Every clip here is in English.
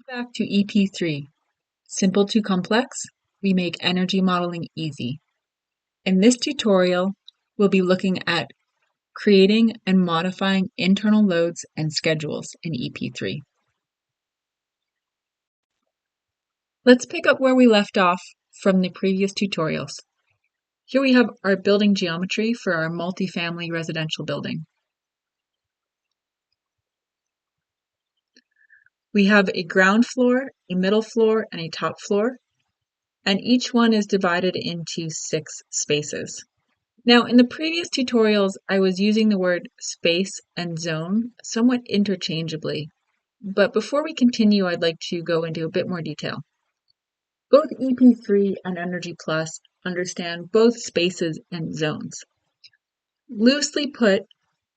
Back to EP3. Simple to complex, we make energy modeling easy. In this tutorial, we'll be looking at creating and modifying internal loads and schedules in EP3. Let's pick up where we left off from the previous tutorials. Here we have our building geometry for our multifamily residential building. We have a ground floor, a middle floor, and a top floor, and each one is divided into 6 spaces. Now, in the previous tutorials, I was using the word space and zone somewhat interchangeably, but before we continue, I'd like to go into a bit more detail. Both EP3 and EnergyPlus understand both spaces and zones. Loosely put,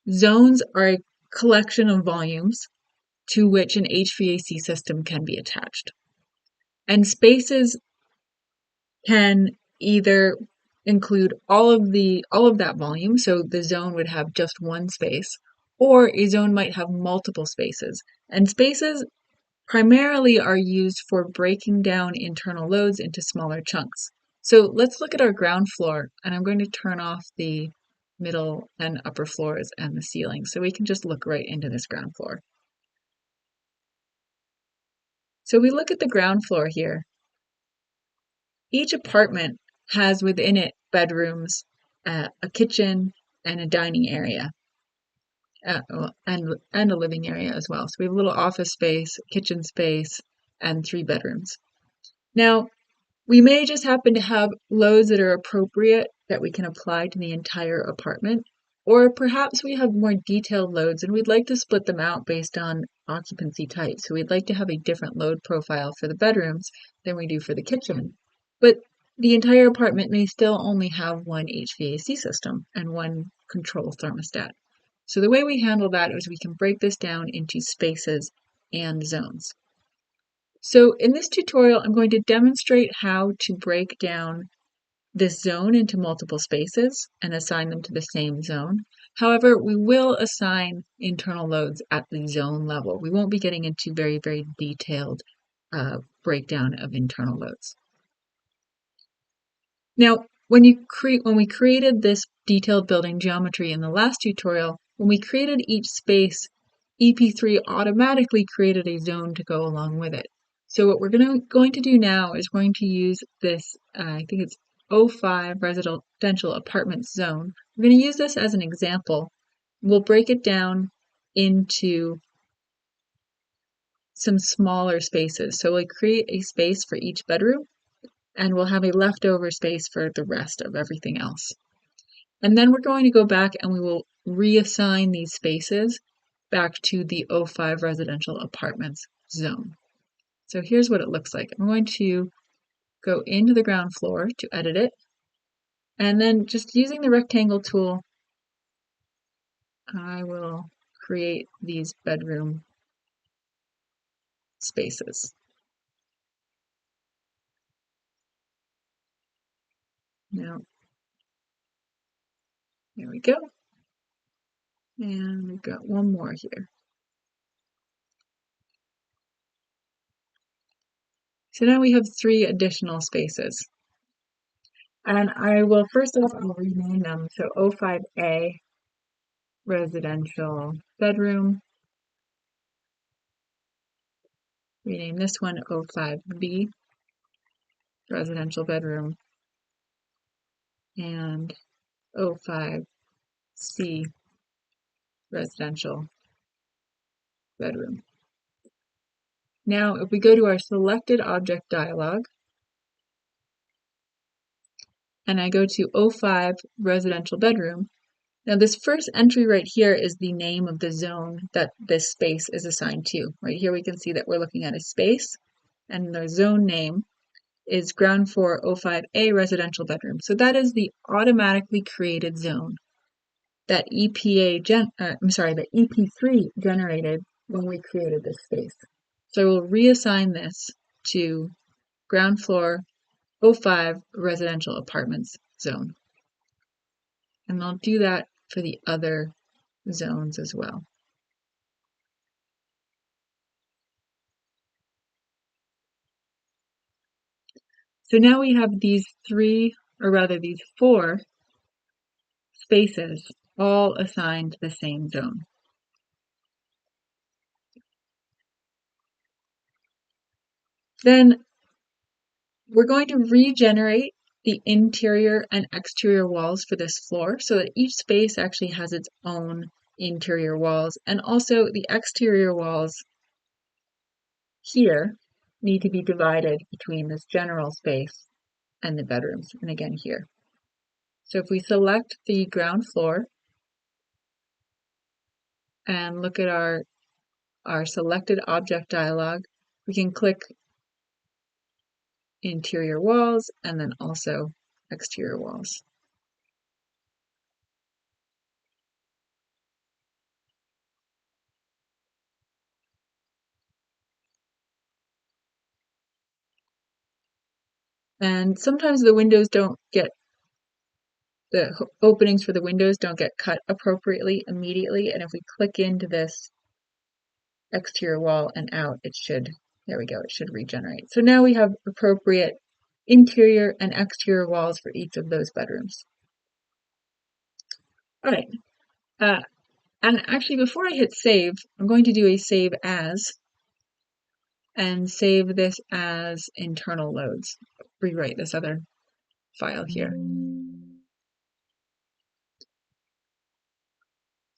zones are a collection of volumes to which an HVAC system can be attached. And spaces can either include all of that volume, so the zone would have just one space, or a zone might have multiple spaces. And spaces primarily are used for breaking down internal loads into smaller chunks. So let's look at our ground floor, and I'm going to turn off the middle and upper floors and the ceiling so we can just look right into this ground floor. So we look at the ground floor here. Each apartment has within it bedrooms, a kitchen, and a dining area, and a living area as well. So we have a little office space, kitchen space, and 3 bedrooms. Now, we may just happen to have loads that are appropriate that we can apply to the entire apartment, or perhaps we have more detailed loads and we'd like to split them out based on occupancy type. So we'd like to have a different load profile for the bedrooms than we do for the kitchen. But the entire apartment may still only have one HVAC system and one control thermostat. So the way we handle that is we can break this down into spaces and zones. So in this tutorial, I'm going to demonstrate how to break down this zone into multiple spaces and assign them to the same zone. However, we will assign internal loads at the zone level. We won't be getting into very, very detailed breakdown of internal loads. Now, when we created this detailed building geometry in the last tutorial, when we created each space, EP3 automatically created a zone to go along with it. So what we're going to do now is going to use this, I think it's 05 residential apartment zone. We're going to use this as an example. We'll break it down into some smaller spaces. So we'll create a space for each bedroom, and we'll have a leftover space for the rest of everything else. And then we're going to go back and we will reassign these spaces back to the 05 residential apartments zone. So here's what it looks like. I'm going to go into the ground floor to edit it, and then just using the rectangle tool, I will create these bedroom spaces. Now, there we go. And we've got one more here. So now we have 3 additional spaces. And I will first off, I'll rename them. So 05A, residential bedroom. Rename this one 05B, residential bedroom. And 05C, residential bedroom. Now, if we go to our selected object dialog, and I go to 05 residential bedroom, now this first entry right here is the name of the zone that this space is assigned to. Right here we can see that we're looking at a space, and the zone name is ground floor 05A residential bedroom. So that is the automatically created zone that that EP3 generated when we created this space. So I will reassign this to ground floor 05 residential apartments zone. And I'll do that for the other zones as well. So now we have these these four spaces all assigned the same zone. Then we're going to regenerate the interior and exterior walls for this floor so that each space actually has its own interior walls, and also the exterior walls here need to be divided between this general space and the bedrooms, and again here. So if we select the ground floor and look at our selected object dialog, we can click interior walls and then also exterior walls. And sometimes the windows don't get, the openings for the windows don't get cut appropriately immediately, and if we click into this exterior wall and out, it should, there we go, it should regenerate. So now we have appropriate interior and exterior walls for each of those bedrooms. All right, and actually before I hit save, I'm going to do a save as and save this as internal loads. Rewrite this other file here.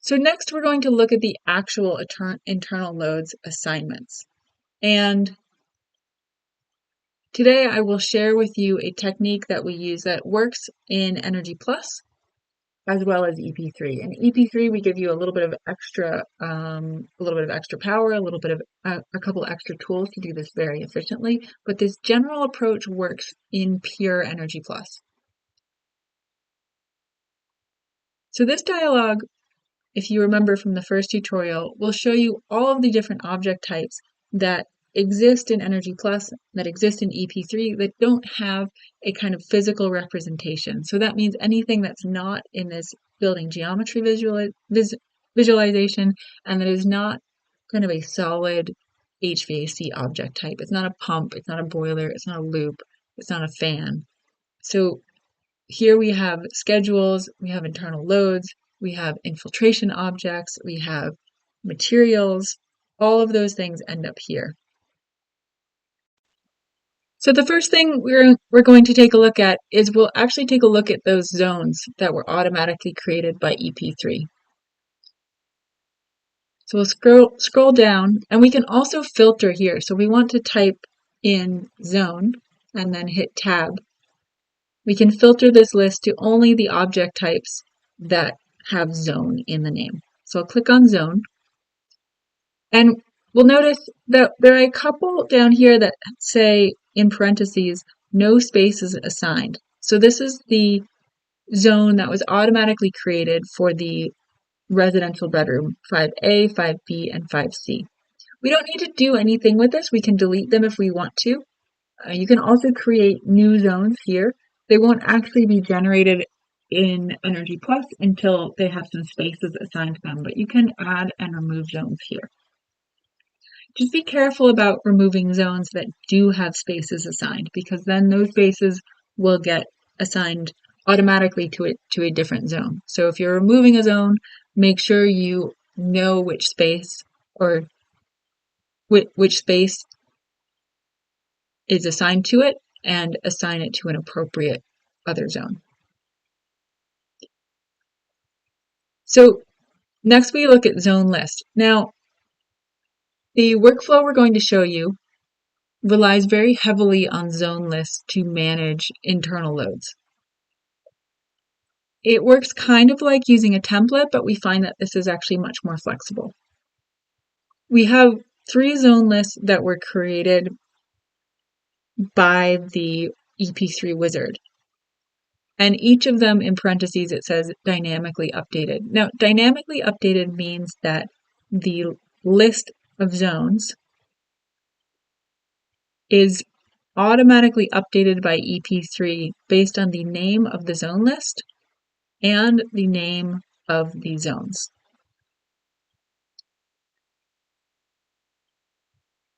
So next we're going to look at the actual internal loads assignments. And today I will share with you a technique that we use that works in EnergyPlus as well as EP3. In EP3 we give you a little bit of extra power, a couple extra tools to do this very efficiently, but this general approach works in pure EnergyPlus. So this dialog, if you remember from the first tutorial, will show you all of the different object types that exist in EnergyPlus, that exist in EP3, that don't have a kind of physical representation. So that means anything that's not in this building geometry visualization and that is not kind of a solid HVAC object type. It's not a pump, it's not a boiler, it's not a loop, it's not a fan. So here we have schedules, we have internal loads, we have infiltration objects, we have materials, all of those things end up here. So the first thing we're going to take a look at is we'll actually take a look at those zones that were automatically created by EP3. So we'll scroll down, and we can also filter here. So we want to type in zone and then hit tab. We can filter this list to only the object types that have zone in the name. So I'll click on zone, and we'll notice that there are a couple down here that say in parentheses, no spaces assigned. So this is the zone that was automatically created for the residential bedroom 5A, 5B, and 5C. We don't need to do anything with this. We can delete them if we want to. You can also create new zones here. They won't actually be generated in EnergyPlus until they have some spaces assigned to them, but you can add and remove zones here. Just be careful about removing zones that do have spaces assigned, because then those spaces will get assigned automatically to a different zone. So if you're removing a zone, make sure you know which space or which space is assigned to it and assign it to an appropriate other zone. So next we look at zone list. Now, the workflow we're going to show you relies very heavily on zone lists to manage internal loads. It works kind of like using a template, but we find that this is actually much more flexible. We have 3 zone lists that were created by the EP3 wizard. And each of them, in parentheses, it says dynamically updated. Now, dynamically updated means that the list of zones is automatically updated by EP3 based on the name of the zone list and the name of the zones.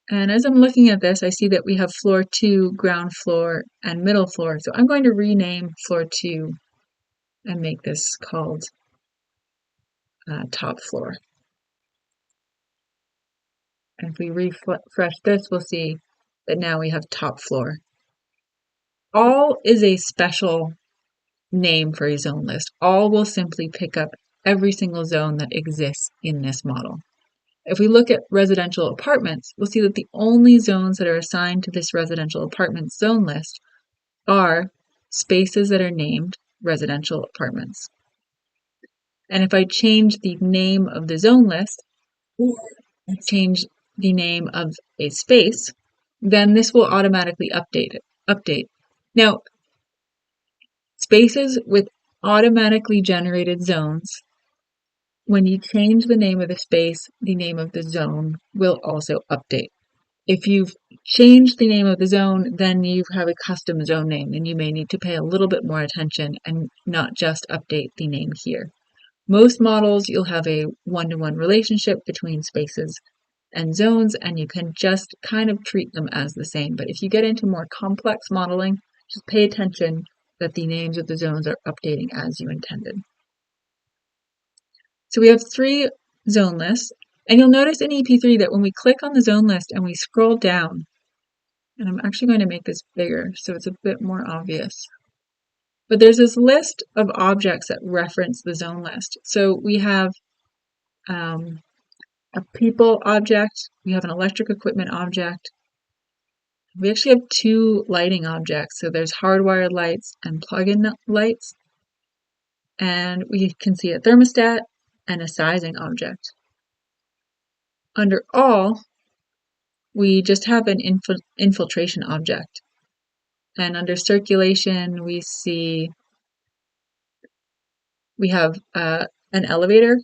And as I'm looking at this, I see that we have floor 2, ground floor, and middle floor. So I'm going to rename floor 2 and make this called top floor. And if we refresh this, we'll see that now we have top floor. All is a special name for a zone list. All will simply pick up every single zone that exists in this model. If we look at residential apartments, we'll see that the only zones that are assigned to this residential apartment zone list are spaces that are named residential apartments. And if I change the name of the zone list, or change the name of a space, then this will automatically update. Now, spaces with automatically generated zones, when you change the name of the space, the name of the zone will also update. If you've changed the name of the zone, then you have a custom zone name, and you may need to pay a little bit more attention and not just update the name here. Most models, you'll have a one-to-one relationship between spaces and zones, and you can just kind of treat them as the same. But if you get into more complex modeling, just pay attention that the names of the zones are updating as you intended. So we have 3 zone lists, and you'll notice in EP3 that when we click on the zone list and we scroll down, and I'm actually going to make this bigger so it's a bit more obvious. But there's this list of objects that reference the zone list. So we have a people object, we have an electric equipment object. We actually have 2 lighting objects. So there's hardwired lights and plug-in lights. And we can see a thermostat and a sizing object. Under all, we just have an infiltration object. And under circulation, we have an elevator.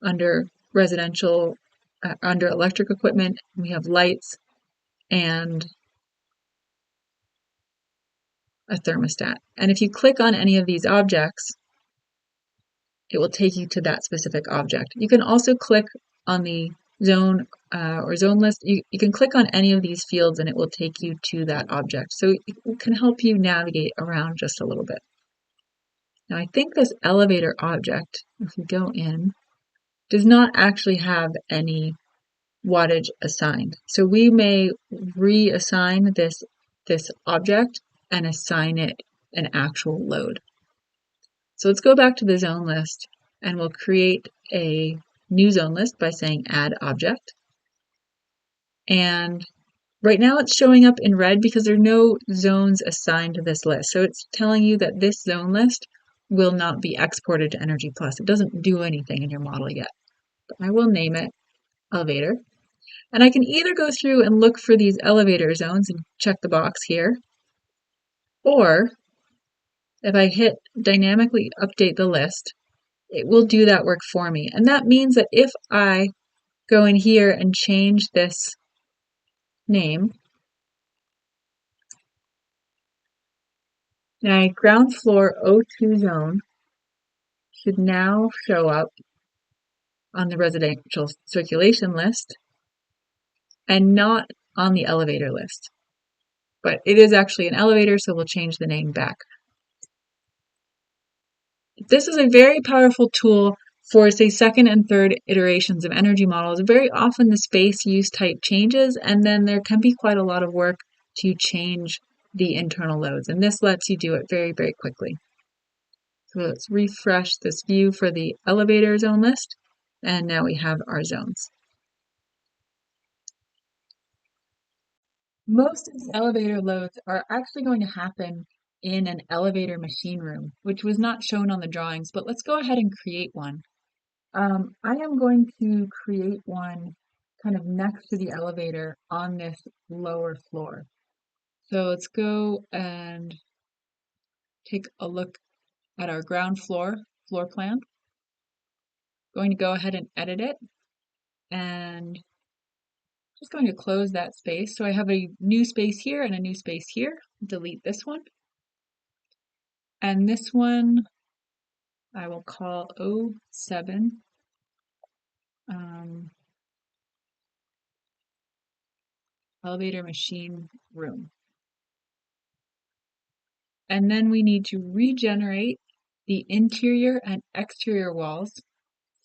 Under residential, under electric equipment, we have lights and a thermostat. And if you click on any of these objects, it will take you to that specific object. You can also click on the zone or zone list. You can click on any of these fields and it will take you to that object. So it can help you navigate around just a little bit. Now I think this elevator object, if we go in, does not actually have any wattage assigned. So we may reassign this object and assign it an actual load. So let's go back to the zone list and we'll create a new zone list by saying add object. And right now it's showing up in red because there are no zones assigned to this list. So it's telling you that this zone list will not be exported to EnergyPlus. It doesn't do anything in your model yet. But I will name it elevator. And I can either go through and look for these elevator zones and check the box here, or if I hit dynamically update the list, it will do that work for me. And that means that if I go in here and change this name, my ground floor O2 zone should now show up on the residential circulation list and not on the elevator list. But it is actually an elevator, so we'll change the name back. This is a very powerful tool for, say, second and third iterations of energy models. Very often the space use type changes, and then there can be quite a lot of work to change the internal loads, and this lets you do it very, very quickly. So let's refresh this view for the elevator zone list, and now we have our zones. Most of the elevator loads are actually going to happen in an elevator machine room, which was not shown on the drawings, but let's go ahead and create one. I am going to create one kind of next to the elevator on this lower floor. So let's go and take a look at our ground floor plan. Going to go ahead and edit it and just going to close that space. So I have a new space here and a new space here. Delete this one. And this one I will call 07. elevator machine room. And then we need to regenerate the interior and exterior walls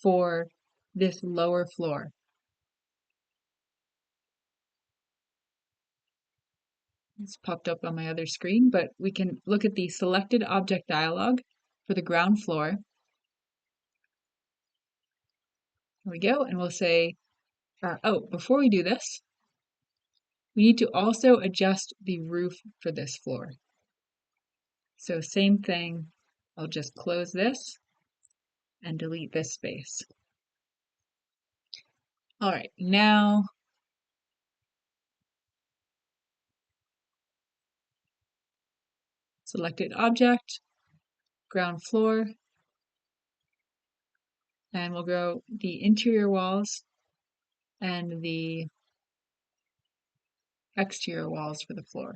for this lower floor. It's popped up on my other screen, but we can look at the selected object dialog for the ground floor. There we go, and we'll say, oh, before we do this, we need to also adjust the roof for this floor. So same thing, I'll just close this and delete this space. All right, now selected object, ground floor, and we'll go the interior walls and the exterior walls for the floor.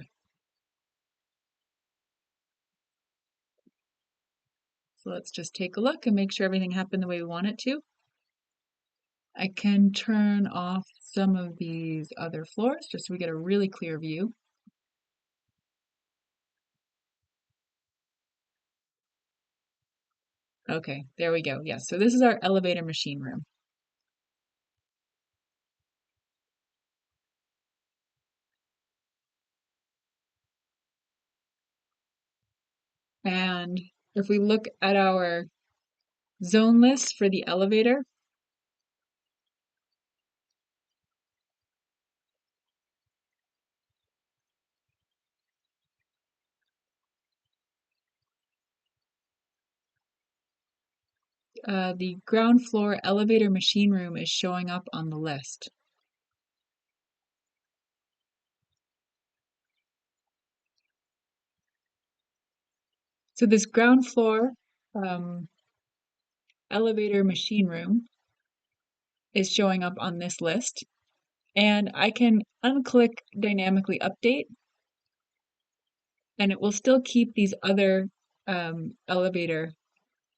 So let's just take a look and make sure everything happened the way we want it to. I can turn off some of these other floors just so we get a really clear view. Okay, there we go. Yes, so this is our elevator machine room. And if we look at our zone list for the elevator, the ground floor elevator machine room is showing up on the list. So this ground floor elevator machine room is showing up on this list, and I can unclick dynamically update, and it will still keep these other elevator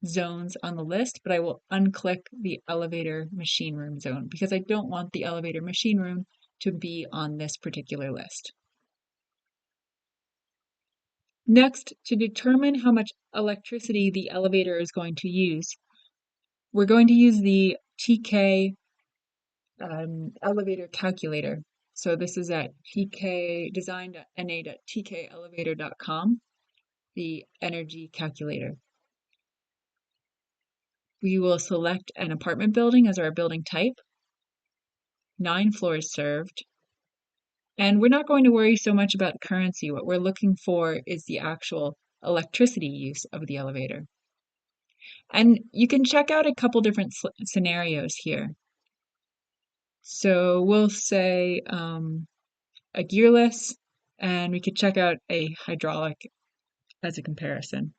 zones on the list, but I will unclick the elevator machine room zone because I don't want the elevator machine room to be on this particular list. Next, to determine how much electricity the elevator is going to use, we're going to use the TK elevator calculator. So this is at design.na.tkelevator.com, the energy calculator. We will select an apartment building as our building type, 9 floors served, and we're not going to worry so much about currency. What we're looking for is the actual electricity use of the elevator. And you can check out a couple different scenarios here. So we'll say a gearless, and we could check out a hydraulic as a comparison.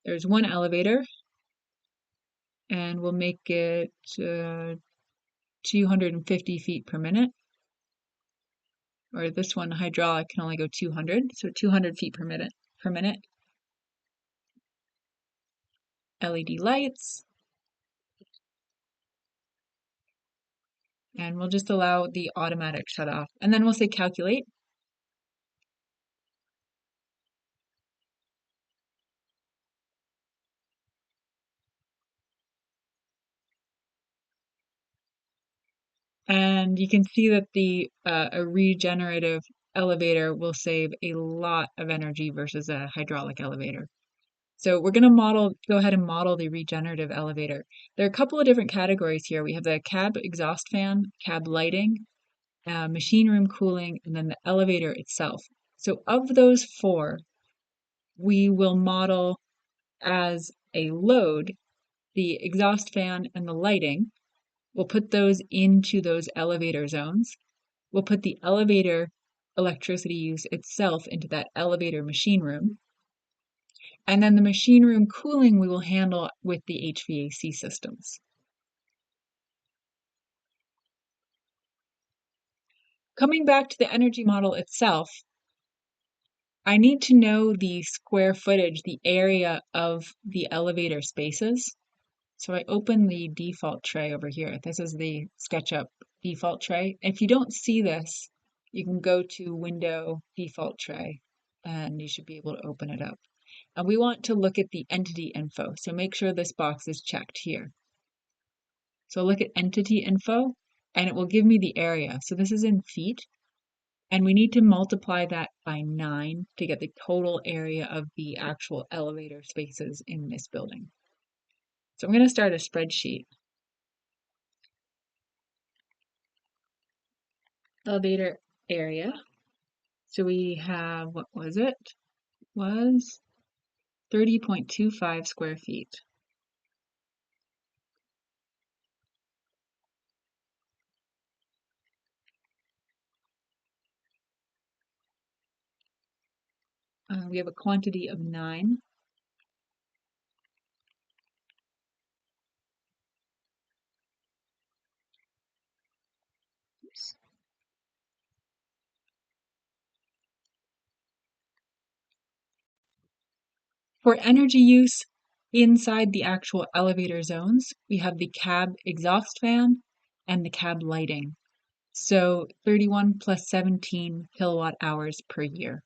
There's one elevator, and we'll make it 250 feet per minute. Or this one, hydraulic, can only go 200, so 200 feet per minute. LED lights. And we'll just allow the automatic shut off. And then we'll say calculate. And you can see that a regenerative elevator will save a lot of energy versus a hydraulic elevator. So we're going to go ahead and model the regenerative elevator. There are a couple of different categories here. We have the cab exhaust fan, cab lighting, machine room cooling, and then the elevator itself. So of those 4, we will model as a load the exhaust fan and the lighting. We'll put those into those elevator zones. We'll put the elevator electricity use itself into that elevator machine room. And then the machine room cooling we will handle with the HVAC systems. Coming back to the energy model itself, I need to know the square footage, the area of the elevator spaces. So I open the default tray over here. This is the SketchUp default tray. If you don't see this, you can go to Window Default Tray and you should be able to open it up. And we want to look at the entity info. So make sure this box is checked here. So look at entity info and it will give me the area. So this is in feet. And we need to multiply that by 9 to get the total area of the actual elevator spaces in this building. So I'm going to start a spreadsheet. Elevator area. So we have, what was it? Was 30.25 square feet. We have a quantity of 9. Oops. For energy use inside the actual elevator zones, we have the cab exhaust fan and the cab lighting. So 31 plus 17 kilowatt hours per year.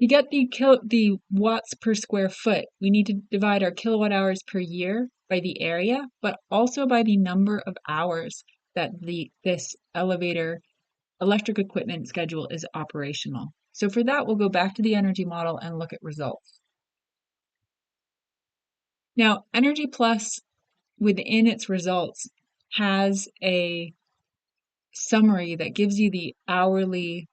To get the watts per square foot, we need to divide our kilowatt hours per year by the area, but also by the number of hours that this elevator electric equipment schedule is operational. So for that, we'll go back to the energy model and look at results. Now, EnergyPlus within its results has a summary that gives you the hourly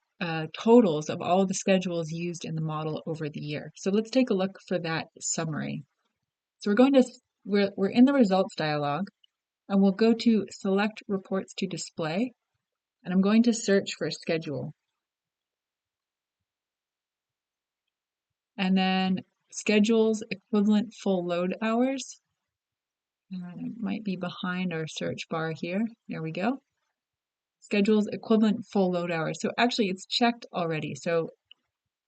totals of all of the schedules used in the model over the year. So let's take a look for that summary. So we're in the results dialog and we'll go to select reports to display and I'm going to search for schedule. And then schedules equivalent full load hours. It might be behind our search bar here. There we go. Schedules equivalent full load hours. So actually it's checked already. So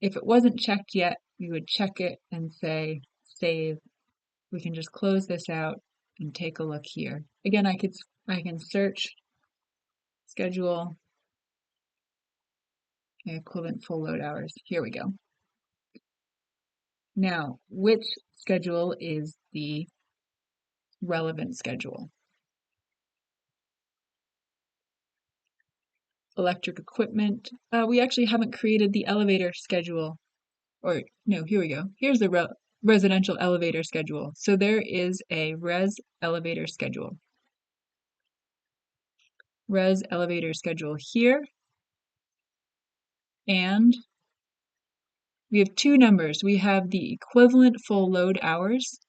if it wasn't checked yet, we would check it and say save. We can just close this out and take a look here. Again, I can search schedule equivalent full load hours. Here we go. Now, which schedule is the relevant schedule? Electric equipment. We actually haven't created the elevator schedule. Or no, here we go. Here's the residential elevator schedule. So there is a res elevator schedule. Res elevator schedule here. And we have two numbers. We have the equivalent full load hours.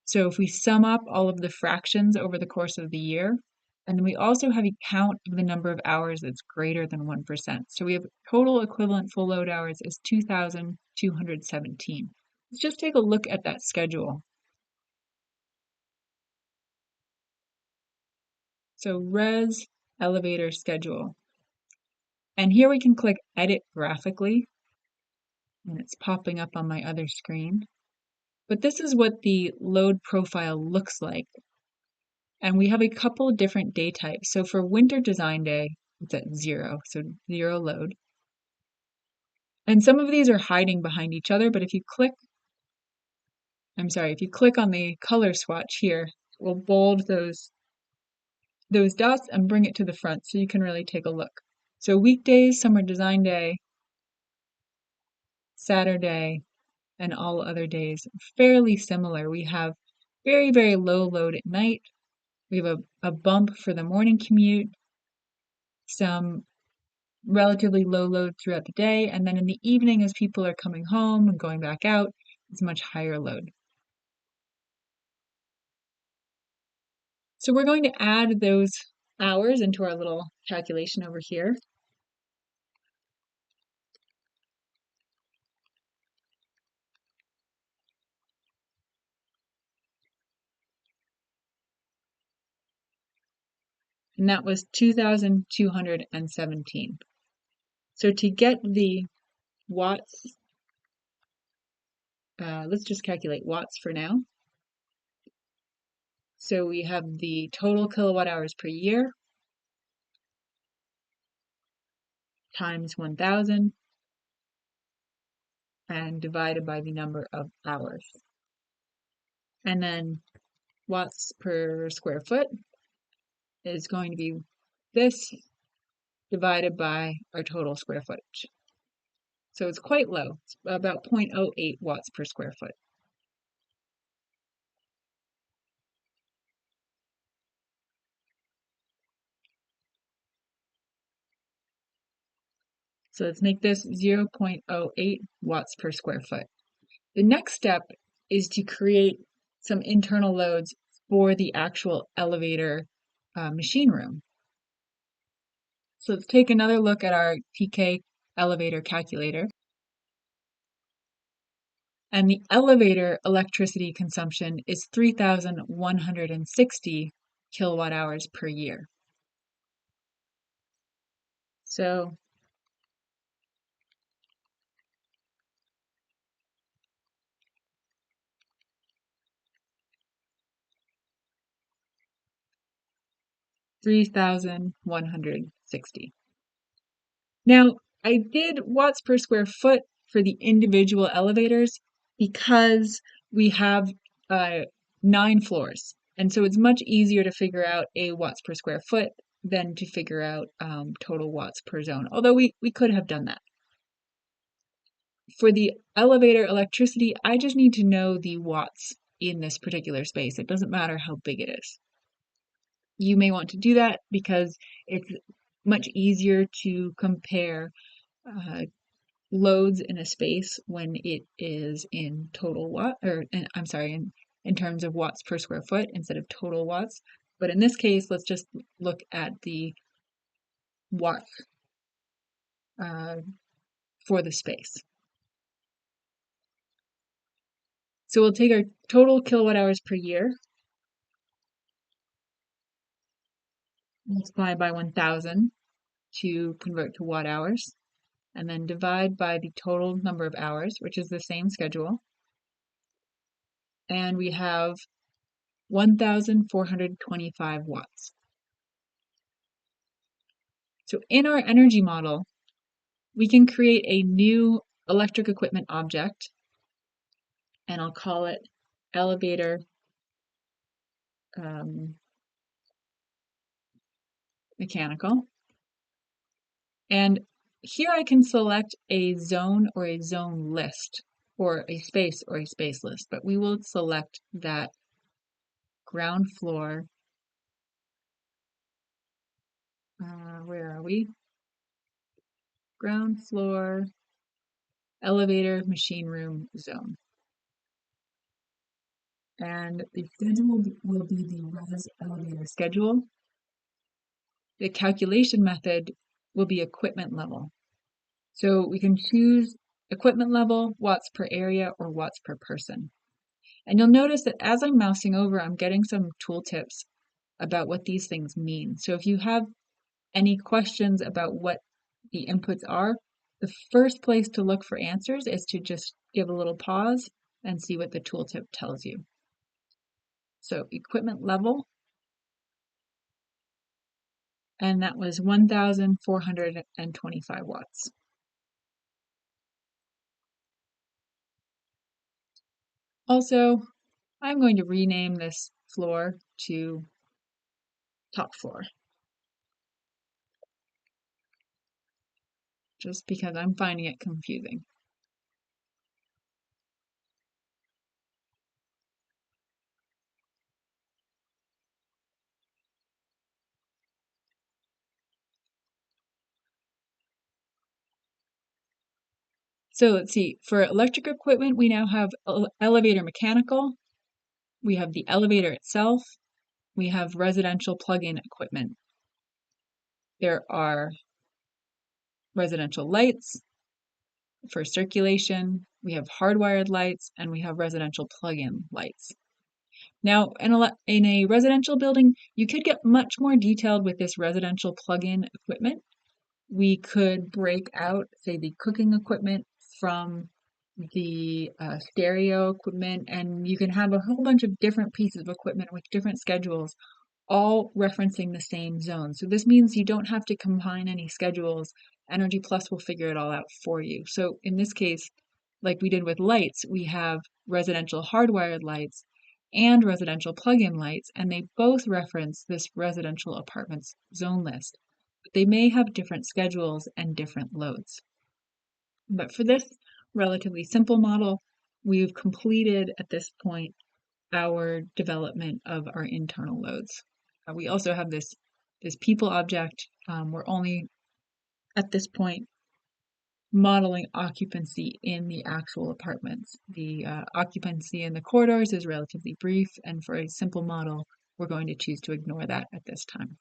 So if we sum up all of the fractions over the course of the year, and then we also have a count of the number of hours that's greater than 1%. So we have total equivalent full load hours is 2,217. Let's just take a look at that schedule. So res elevator schedule. And here we can click edit graphically, and it's popping up on my other screen. But this is what the load profile looks like. And we have a couple of different day types. So for winter design day, it's at 0, so 0 load. And some of these are hiding behind each other, but if you click on the color swatch here, we'll bold those dots and bring it to the front so you can really take a look. So weekdays, summer design day, Saturday, and all other days, fairly similar. We have very, very low load at night. We have a bump for the morning commute, some relatively low load throughout the day, and then in the evening as people are coming home and going back out, it's much higher load. So we're going to add those hours into our little calculation over here. and that was 2,217. So to get the watts, let's just calculate watts for now. So we have the total kilowatt hours per year times 1,000 and divided by the number of hours. And then watts per square foot is going to be this divided by our total square footage. So it's quite low. It's about 0.08 watts per square foot. So let's make this 0.08 watts per square foot. The next step is to create some internal loads for the actual elevator machine room. So let's take another look at our TK elevator calculator. And the elevator electricity consumption is 3,160 kilowatt hours per year. So $3,160. Now, I did watts per square foot for the individual elevators because we have 9 floors. And so it's much easier to figure out a watts per square foot than to figure out total watts per zone, although we could have done that. For the elevator electricity, I just need to know the watts in this particular space. It doesn't matter how big it is. You may want to do that because it's much easier to compare loads in a space when it is in total watt, or I'm sorry, in terms of watts per square foot instead of total watts. But in this case, let's just look at the watts for the space. So we'll take our total kilowatt hours per year, multiply by 1,000 to convert to watt hours, and then divide by the total number of hours, which is the same schedule. And we have 1,425 watts. So in our energy model, we can create a new electric equipment object, and I'll call it elevator mechanical. And here I can select a zone or a zone list, or a space or a space list, but we will select that ground floor. Where are we? Ground floor elevator machine room zone. And the schedule will be the res elevator schedule. The calculation method will be equipment level. So we can choose equipment level, watts per area, or watts per person. And you'll notice that as I'm mousing over, I'm getting some tooltips about what these things mean. So if you have any questions about what the inputs are, the first place to look for answers is to just give a little pause and see what the tooltip tells you. So equipment level, and that was 1,425 watts. Also, I'm going to rename this floor to top floor, just because I'm finding it confusing. So let's see, for electric equipment, we now have elevator mechanical, we have the elevator itself, we have residential plug-in equipment. There are residential lights for circulation, we have hardwired lights, and we have residential plug-in lights. Now, in a residential building, you could get much more detailed with this residential plug-in equipment. We could break out, say, the cooking equipment from the stereo equipment, and you can have a whole bunch of different pieces of equipment with different schedules, all referencing the same zone. So this means you don't have to combine any schedules. EnergyPlus will figure it all out for you. So in this case, like we did with lights, we have residential hardwired lights and residential plug-in lights, and they both reference this residential apartments zone list. But they may have different schedules and different loads. But for this relatively simple model, we've completed at this point our development of our internal loads. We also have this people object. We're only at this point modeling occupancy in the actual apartments. The occupancy in the corridors is relatively brief, and for a simple model, we're going to choose to ignore that at this time.